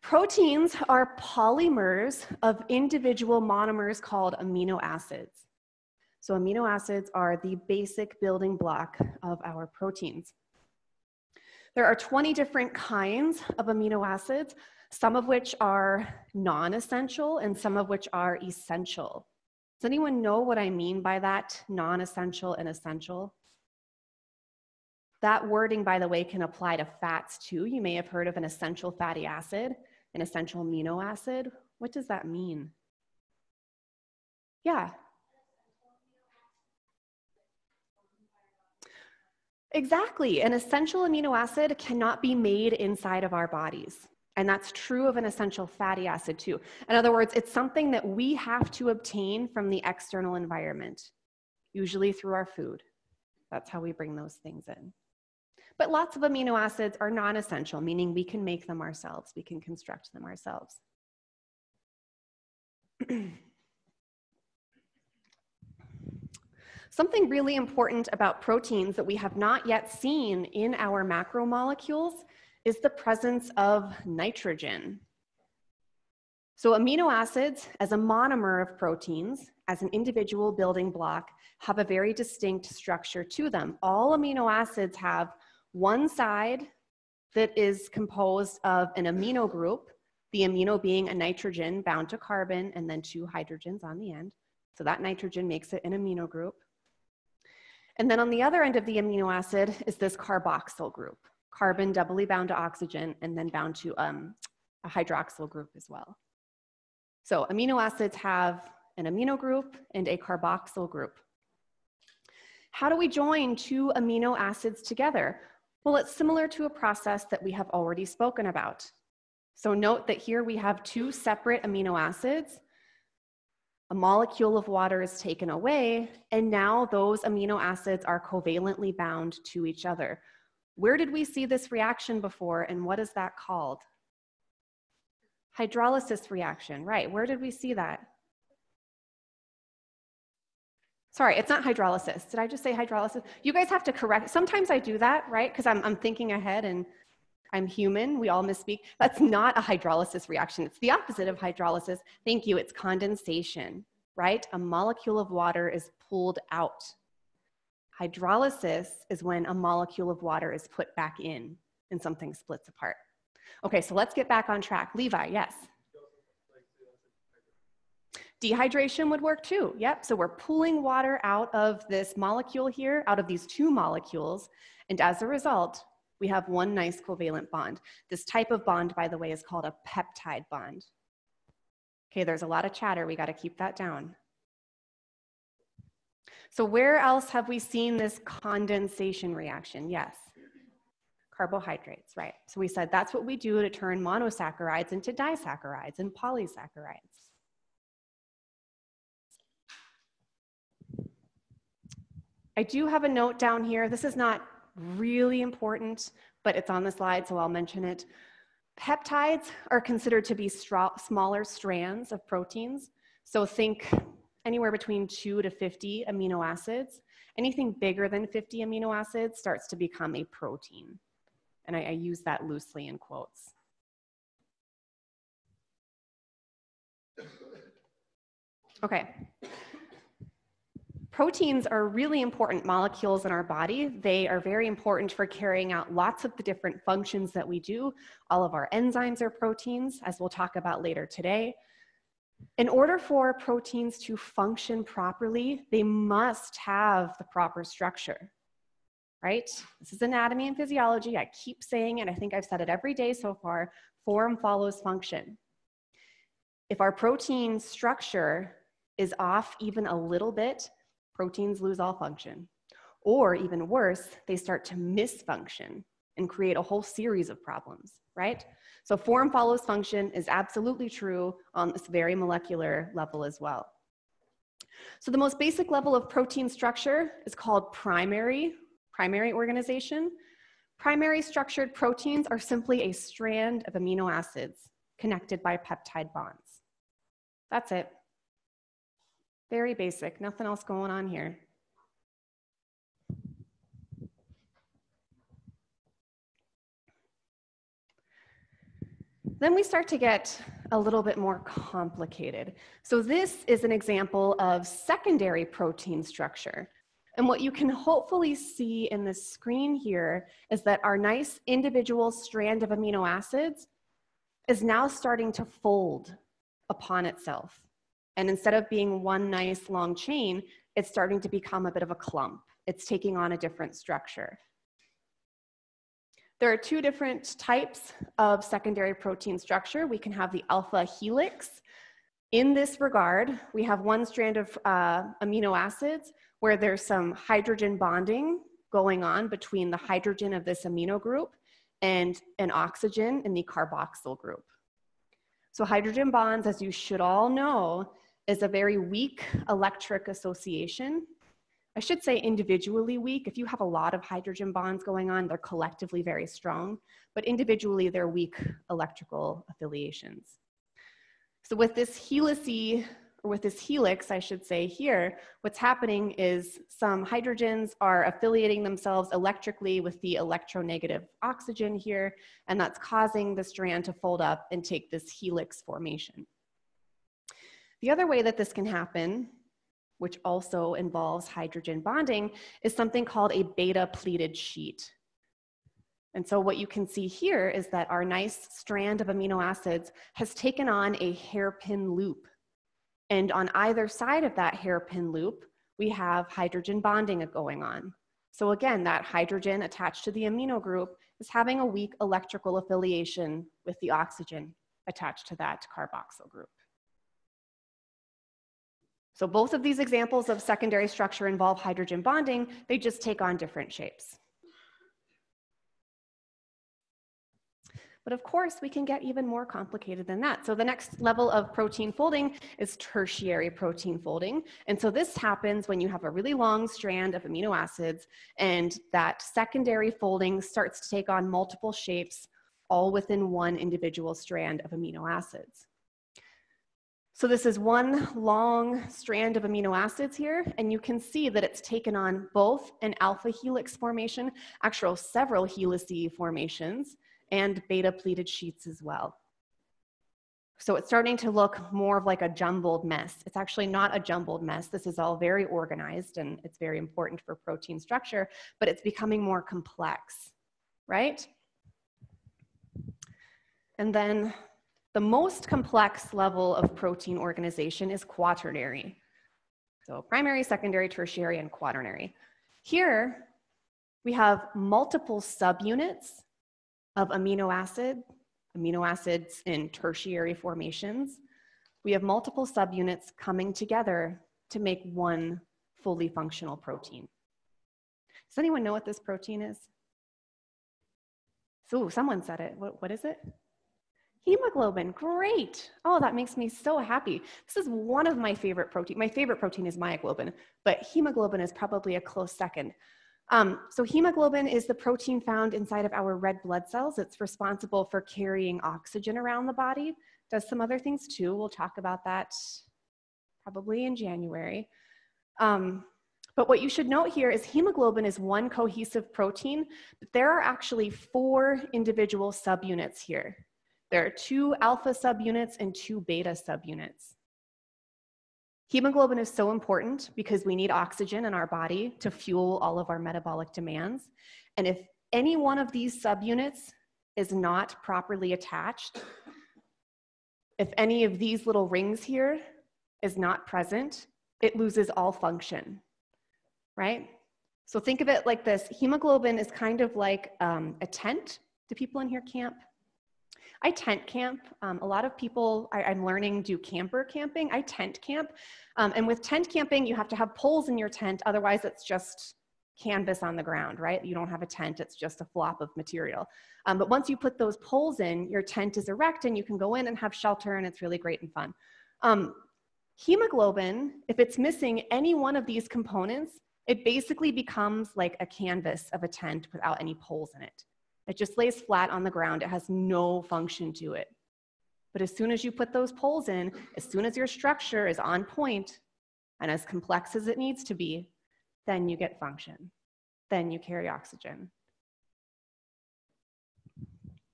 Proteins are polymers of individual monomers called amino acids. So amino acids are the basic building block of our proteins. There are 20 different kinds of amino acids, some of which are non-essential and some of which are essential. Does anyone know what I mean by that, non-essential and essential? That wording, by the way, can apply to fats too. You may have heard of an essential fatty acid, an essential amino acid. What does that mean? Yeah. Exactly. An essential amino acid cannot be made inside of our bodies. And that's true of an essential fatty acid too. In other words, it's something that we have to obtain from the external environment, usually through our food. That's how we bring those things in. But lots of amino acids are non-essential, meaning we can make them ourselves. We can construct them ourselves. Something really important about proteins that we have not yet seen in our macromolecules is the presence of nitrogen. So amino acids, as a monomer of proteins, as an individual building block, have a very distinct structure to them. All amino acids have one side that is composed of an amino group, the amino being a nitrogen bound to carbon and then 2 hydrogens on the end. So that nitrogen makes it an amino group. And then on the other end of the amino acid is this carboxyl group, carbon doubly bound to oxygen and then bound to a hydroxyl group as well. So amino acids have an amino group and a carboxyl group. How do we join 2 amino acids together? Well, it's similar to a process that we have already spoken about. So note that here we have 2 separate amino acids. A molecule of water is taken away, and now those amino acids are covalently bound to each other. Where did we see this reaction before, and what is that called? Hydrolysis reaction, right. Where did we see that? Sorry, it's not hydrolysis. Did I just say hydrolysis? You guys have to correct. Sometimes I do that, right? Because I'm thinking ahead and I'm human. We all misspeak. That's not a hydrolysis reaction. It's the opposite of hydrolysis. Thank you. It's condensation, right? A molecule of water is pulled out. Hydrolysis is when a molecule of water is put back in and something splits apart. Okay, so let's get back on track. Levi, yes? Dehydration would work too, yep. So we're pulling water out of this molecule here, out of these 2 molecules, and as a result, we have one nice covalent bond. This type of bond, by the way, is called a peptide bond. Okay, there's a lot of chatter, we gotta keep that down. So where else have we seen this condensation reaction? Yes, carbohydrates, right. So we said that's what we do to turn monosaccharides into disaccharides and polysaccharides. I do have a note down here. This is not really important, but it's on the slide, so I'll mention it. Peptides are considered to be smaller strands of proteins. So think anywhere between 2 to 50 amino acids. Anything bigger than 50 amino acids starts to become a protein. And I use that loosely in quotes. Okay. Proteins are really important molecules in our body. They are very important for carrying out lots of the different functions that we do. All of our enzymes are proteins, as we'll talk about later today. In order for proteins to function properly, they must have the proper structure, right? This is anatomy and physiology. I keep saying it. I think I've said it every day so far. Form follows function. If our protein structure is off even a little bit, proteins lose all function. Or even worse, they start to misfunction and create a whole series of problems, right? So form follows function is absolutely true on this very molecular level as well. So the most basic level of protein structure is called primary organization. Primary structured proteins are simply a strand of amino acids connected by peptide bonds. That's it. Very basic, nothing else going on here. Then we start to get a little bit more complicated. So this is an example of secondary protein structure. And what you can hopefully see in the screen here is that our nice individual strand of amino acids is now starting to fold upon itself. And instead of being one nice long chain, it's starting to become a bit of a clump. It's taking on a different structure. There are two different types of secondary protein structure. We can have the alpha helix. In this regard, we have one strand of amino acids where there's some hydrogen bonding going on between the hydrogen of this amino group and an oxygen in the carboxyl group. So hydrogen bonds, as you should all know, is a very weak electric association. I should say individually weak. If you have a lot of hydrogen bonds going on, they're collectively very strong, but individually they're weak electrical affiliations. So with this helice, or with this helix, I should say here, what's happening is some hydrogens are affiliating themselves electrically with the electronegative oxygen here, and that's causing the strand to fold up and take this helix formation. The other way that this can happen, which also involves hydrogen bonding, is something called a beta pleated sheet. And so what you can see here is that our nice strand of amino acids has taken on a hairpin loop. And on either side of that hairpin loop, we have hydrogen bonding going on. So again, that hydrogen attached to the amino group is having a weak electrical affiliation with the oxygen attached to that carboxyl group. So both of these examples of secondary structure involve hydrogen bonding, they just take on different shapes. But of course, we can get even more complicated than that. So the next level of protein folding is tertiary protein folding. And so this happens when you have a really long strand of amino acids, and that secondary folding starts to take on multiple shapes, all within one individual strand of amino acids. So this is one long strand of amino acids here, and you can see that it's taken on both an alpha helix formation, actual several helice formations, and beta pleated sheets as well. So it's starting to look more of like a jumbled mess. It's actually not a jumbled mess. This is all very organized, and it's very important for protein structure, but it's becoming more complex, right? And then the most complex level of protein organization is quaternary. So primary, secondary, tertiary, and quaternary. Here, we have multiple subunits of amino acids in tertiary formations. We have multiple subunits coming together to make one fully functional protein. Does anyone know what this protein is? So someone said it. What is it? Hemoglobin, great. Oh, that makes me so happy. This is one of my favorite proteins. My favorite protein is myoglobin, but hemoglobin is probably a close second. So hemoglobin is the protein found inside of our red blood cells. It's responsible for carrying oxygen around the body. Does some other things too. We'll talk about that probably in January. But what you should note here is hemoglobin is one cohesive protein, but there are actually 4 individual subunits here. There are 2 alpha subunits and 2 beta subunits. Hemoglobin is so important because we need oxygen in our body to fuel all of our metabolic demands. And if any one of these subunits is not properly attached, if any of these little rings here is not present, it loses all function, right? So think of it like this. Hemoglobin is kind of like a tent. Do people in here camp? I tent camp. A lot of people, I'm learning, do camper camping. I tent camp. And with tent camping, you have to have poles in your tent. Otherwise, it's just canvas on the ground, right? You don't have a tent. It's just a flop of material. But once you put those poles in, your tent is erect and you can go in and have shelter, and it's really great and fun. Hemoglobin, if it's missing any one of these components, it basically becomes like a canvas of a tent without any poles in it. It just lays flat on the ground. It has no function to it. But as soon as you put those poles in, as soon as your structure is on point and as complex as it needs to be, then you get function. Then you carry oxygen.